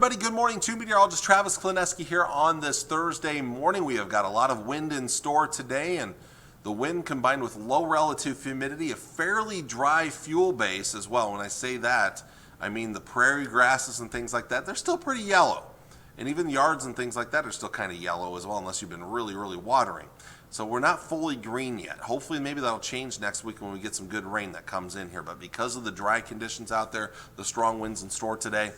everybody, good morning. To meteorologist Travis Klineski here on this Thursday morning. We have got a lot of wind in store today, and the wind combined with low relative humidity, a fairly dry fuel base as well. When I say that, I mean the prairie grasses and things like that, they're still pretty yellow. And even yards and things like that are still kind of yellow as well, unless you've been really, really watering. So we're not fully green yet. Hopefully maybe that'll change next week when we get some good rain that comes in here. But because of the dry conditions out there, the strong winds in store today,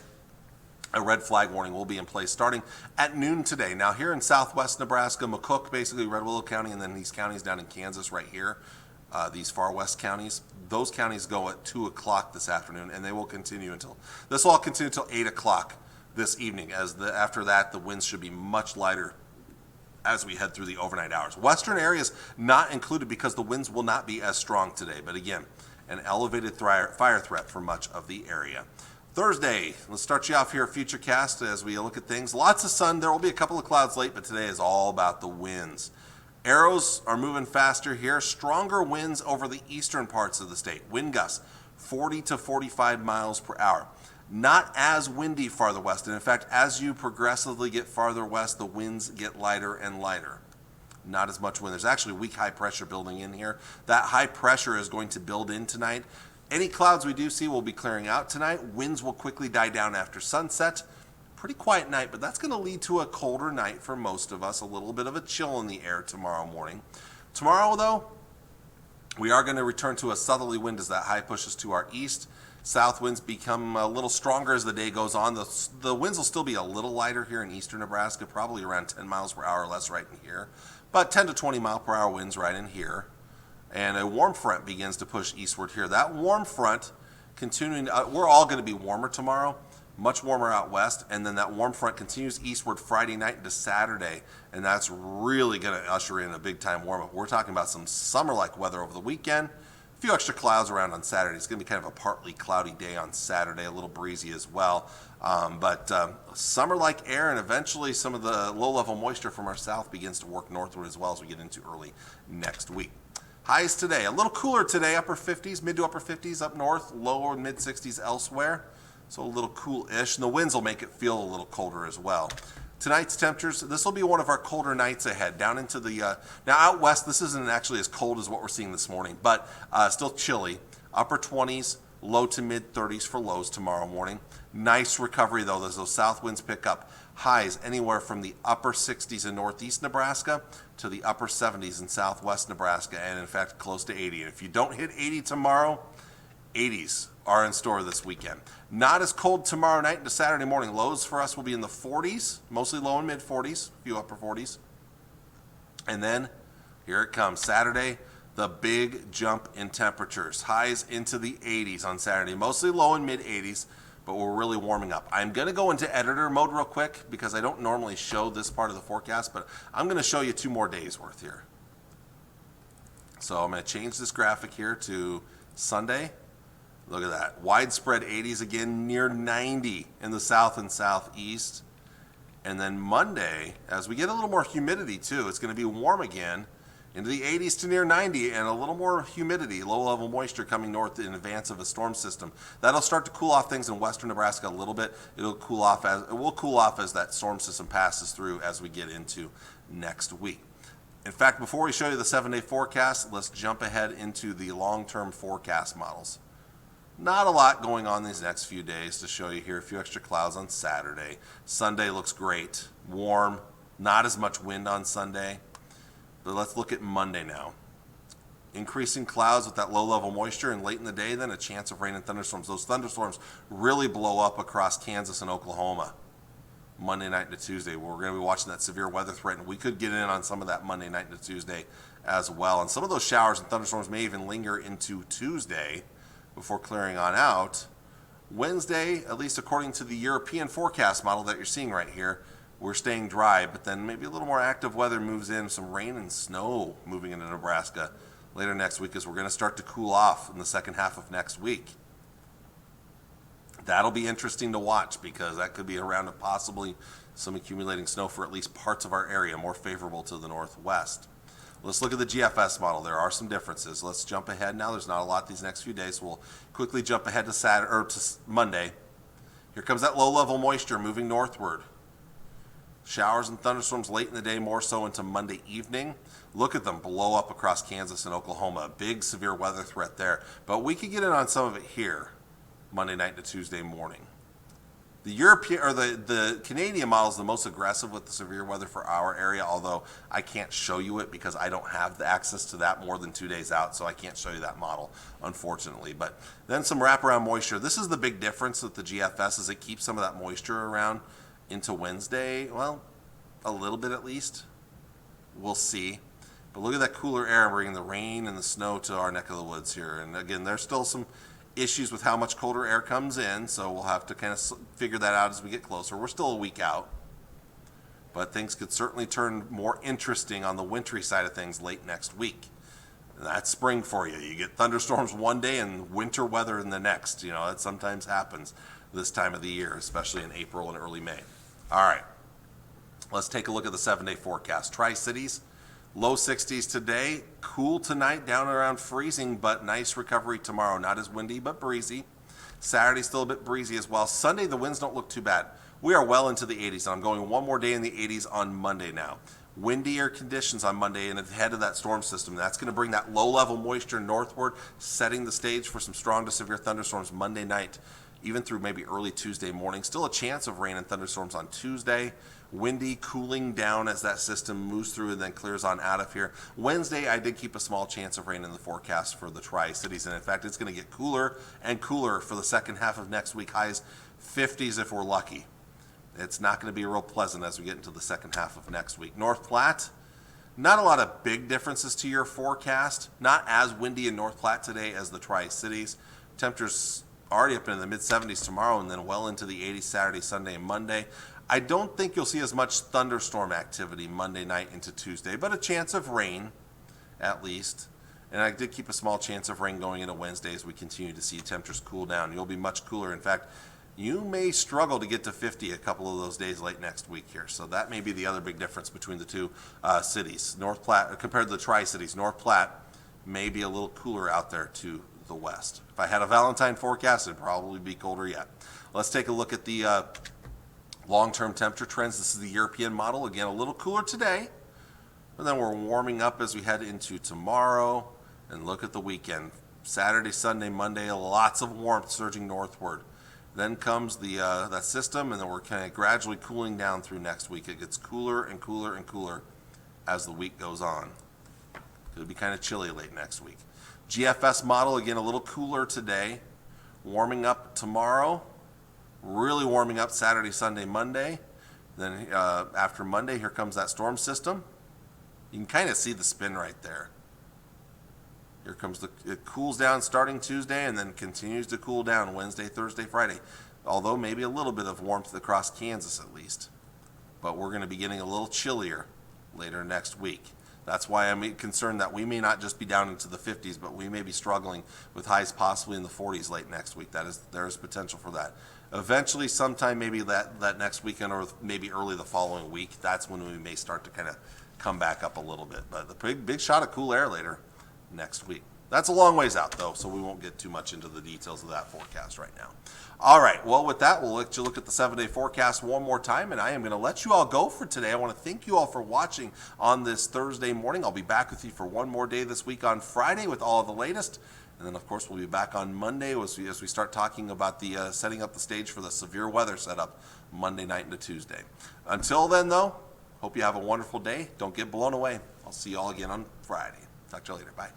a red flag warning will be in place starting at noon today. Now here in southwest Nebraska, McCook, basically Red Willow County, and then these counties down in Kansas right here, these far west counties, those counties go at 2 o'clock this afternoon, and they will continue until, this will all continue until 8 o'clock this evening. After that, the winds should be much lighter as we head through the overnight hours. Western areas not included because the winds will not be as strong today, but again, an elevated fire threat for much of the area. Thursday, let's start you off here at Futurecast as we look at things. Lots of sun. There will be a couple of clouds late, but today is all about the winds. Arrows are moving faster here. Stronger winds over the eastern parts of the state. Wind gusts 40 to 45 miles per hour. Not as windy farther west. And in fact, as you progressively get farther west, the winds get lighter and lighter. Not as much wind. There's actually weak high pressure building in here. That high pressure is going to build in tonight. Any clouds we do see will be clearing out tonight. Winds will quickly die down after sunset. Pretty quiet night, but that's going to lead to a colder night for most of us. A little bit of a chill in the air tomorrow morning. Tomorrow, though, we are going to return to a southerly wind as that high pushes to our east. South winds become a little stronger as the day goes on. The winds will still be a little lighter here in eastern Nebraska, probably around 10 miles per hour or less right in here. But 10 to 20 mile per hour winds right in here. And a warm front begins to push eastward here. That warm front continuing, we're all going to be warmer tomorrow, much warmer out west, and then that warm front continues eastward Friday night into Saturday, and that's really going to usher in a big time warm up. We're talking about some summer-like weather over the weekend. A few extra clouds around on Saturday. It's going to be kind of a partly cloudy day on Saturday, a little breezy as well. But summer-like air, and eventually some of the low-level moisture from our south begins to work northward as well as we get into early next week. Highs today, a little cooler today, upper 50s, mid to upper 50s up north, lower and mid 60s elsewhere. So a little cool-ish, and the winds will make it feel a little colder as well. Tonight's temperatures, this will be one of our colder nights ahead, down into the, now out west, this isn't actually as cold as what we're seeing this morning, but still chilly. Upper 20s, low to mid 30s for lows tomorrow morning. Nice recovery though, as those south winds pick up. Highs anywhere from the upper 60s in northeast Nebraska to the upper 70s in southwest Nebraska, and in fact close to 80. And if you don't hit 80 tomorrow, 80s are in store this weekend. Not as cold tomorrow night into Saturday morning. Lows for us will be in the 40s, mostly low and mid 40s, a few upper 40s. And then here it comes, Saturday, the big jump in temperatures. Highs into the 80s on Saturday, mostly low and mid 80s. But we're really warming up. I'm going to go into editor mode real quick because I don't normally show this part of the forecast, but I'm going to show you 2 more days worth here. So I'm going to change this graphic here to Sunday. Look at that. Widespread 80s again, near 90 in the south and southeast. And then Monday, as we get a little more humidity too, it's going to be warm again into the 80s to near 90, and a little more humidity, low-level moisture coming north in advance of a storm system. That'll start to cool off things in western Nebraska a little bit. It will cool off as that storm system passes through as we get into next week. In fact, before we show you the 7-day forecast, let's jump ahead into the long-term forecast models. Not a lot going on these next few days to show you here. A few extra clouds on Saturday. Sunday looks great, warm, not as much wind on Sunday. But let's look at Monday now. Increasing clouds with that low-level moisture, and late in the day then a chance of rain and thunderstorms. Those thunderstorms really blow up across Kansas and Oklahoma Monday night into Tuesday. We're going to be watching that severe weather threat, and we could get in on some of that Monday night into Tuesday as well. And some of those showers and thunderstorms may even linger into Tuesday before clearing on out. Wednesday, at least according to the European forecast model that you're seeing right here, we're staying dry, but then maybe a little more active weather moves in, some rain and snow moving into Nebraska later next week as we're going to start to cool off in the second half of next week. That'll be interesting to watch because that could be around possibly some accumulating snow for at least parts of our area, more favorable to the northwest. Let's look at the GFS model. There are some differences. Let's jump ahead now. There's not a lot these next few days. We'll quickly jump ahead to Saturday or to Monday. Here comes that low-level moisture moving northward. Showers and thunderstorms late in the day, more so into Monday evening. Look at them blow up across Kansas and Oklahoma. Big severe weather threat there. But we could get in on some of it here Monday night to Tuesday morning. The European or the Canadian model is the most aggressive with the severe weather for our area, although I can't show you it because I don't have the access to that more than 2 days out, so I can't show you that model, unfortunately. But then some wraparound moisture. This is the big difference with the GFS is it keeps some of that moisture around into Wednesday. Well, a little bit at least. We'll see. But look at that cooler air bringing the rain and the snow to our neck of the woods here. And again, there's still some issues with how much colder air comes in, so we'll have to kind of figure that out as we get closer. We're still a week out, but things could certainly turn more interesting on the wintry side of things late next week. That's spring for you. You get thunderstorms one day and winter weather in the next. You know, it sometimes happens this time of the year, especially in April and early May. All right, let's take a look at the 7-day forecast. Tri-Cities, low 60s today, cool tonight, down around freezing, but nice recovery tomorrow. Not as windy, but breezy. Saturday still a bit breezy as well. Sunday, the winds don't look too bad. We are well into the 80s, and I'm going one more day in the 80s on Monday now. Windier conditions on Monday and ahead of that storm system. That's going to bring that low-level moisture northward, setting the stage for some strong to severe thunderstorms Monday night, even through maybe early Tuesday morning. Still a chance of rain and thunderstorms on Tuesday. Windy, cooling down as that system moves through and then clears on out of here. Wednesday, I did keep a small chance of rain in the forecast for the Tri-Cities, and in fact, it's going to get cooler and cooler for the second half of next week. Highs 50s if we're lucky. It's not going to be real pleasant as we get into the second half of next week. North Platte, not a lot of big differences to your forecast. Not as windy in North Platte today as the Tri-Cities. Temperatures already up in the mid-70s tomorrow and then well into the 80s Saturday, Sunday, and Monday. I don't think you'll see as much thunderstorm activity Monday night into Tuesday, but a chance of rain at least. And I did keep a small chance of rain going into Wednesday as we continue to see temperatures cool down. You'll be much cooler. In fact, you may struggle to get to 50 a couple of those days late next week here. So that may be the other big difference between the two cities. North Platte, compared to the Tri-Cities, North Platte may be a little cooler out there to the west. If I had a Valentine forecast, it'd probably be colder yet. Let's take a look at the long-term temperature trends. This is the European model. Again, a little cooler today, but then we're warming up as we head into tomorrow. And look at the weekend. Saturday, Sunday, Monday, lots of warmth surging northward. Then comes the that system, and then we're kind of gradually cooling down through next week. It gets cooler and cooler and cooler as the week goes on. It'll be kind of chilly late next week. GFS model, again, a little cooler today. Warming up tomorrow. Really warming up Saturday, Sunday, Monday. Then after Monday, here comes that storm system. You can kind of see the spin right there. Here comes it cools down starting Tuesday and then continues to cool down Wednesday, Thursday, Friday. Although maybe a little bit of warmth across Kansas at least. But we're going to be getting a little chillier later next week. That's why I'm concerned that we may not just be down into the 50s, but we may be struggling with highs possibly in the 40s late next week. There is potential for that. Eventually, sometime maybe that next weekend or maybe early the following week, that's when we may start to kind of come back up a little bit. But the big shot of cool air later next week. That's a long ways out, though, so we won't get too much into the details of that forecast right now. All right, well, with that, we'll let you look at the 7-day forecast one more time, and I am going to let you all go for today. I want to thank you all for watching on this Thursday morning. I'll be back with you for one more day this week on Friday with all of the latest. And then, of course, we'll be back on Monday as we start talking about the setting up the stage for the severe weather setup Monday night into Tuesday. Until then, though, hope you have a wonderful day. Don't get blown away. I'll see you all again on Friday. Talk to you later. Bye.